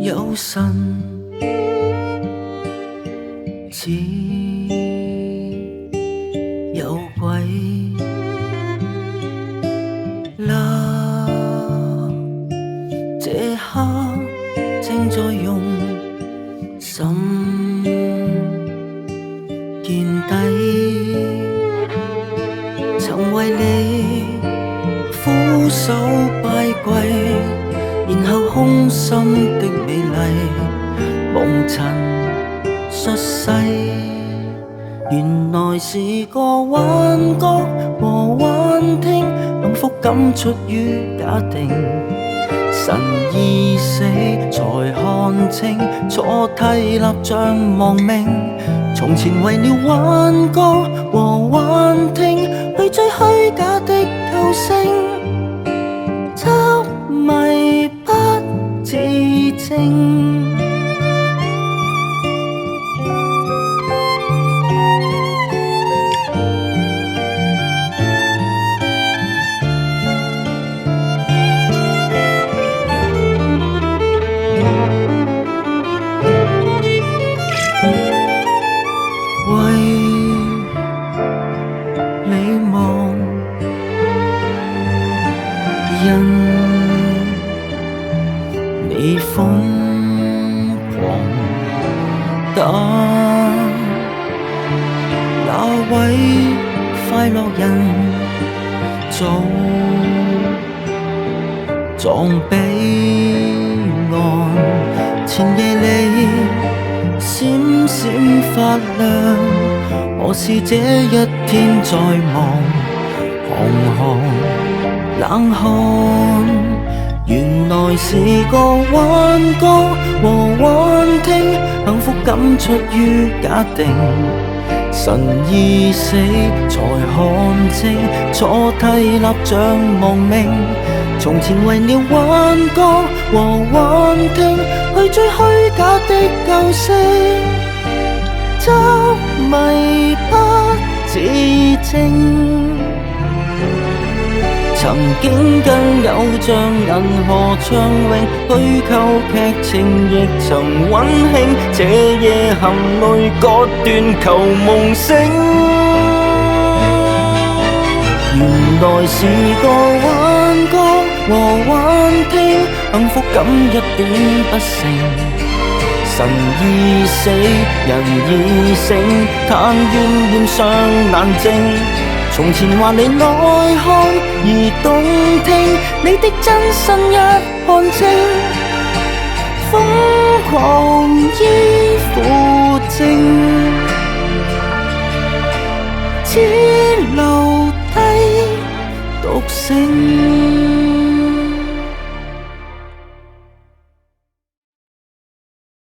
有神，只有鬼啦。這刻正在用心見底，曾為你俯首拜跪，然後空心的美麗蒙塵xuất世，原來是個幻覺和幻聽，幸福感出於假定，神已死才看清，錯替立像亡命，從前為了幻覺和幻聽去追虛假的救星，執迷不自證。因你瘋狂，但那位快樂人早撞彼岸，前夜裏閃閃發亮，何時這一天再望紅紅冷汗，原來是個幻覺和幻聽，幸福感出於假定，神已死才看清，錯替立像亡命，從前為了幻覺和幻聽去追虛假的救星，執迷不自證。曾經跟偶像銀河暢泳，虛構劇情亦曾溫馨，這夜含淚割斷求夢醒，原來是個幻覺和幻聽，幸福感一點不成，神已死人已醒，但怨念尚難靜，從前話你內看而動聽，你的真身一看清，瘋狂依附證，只留低獨醒。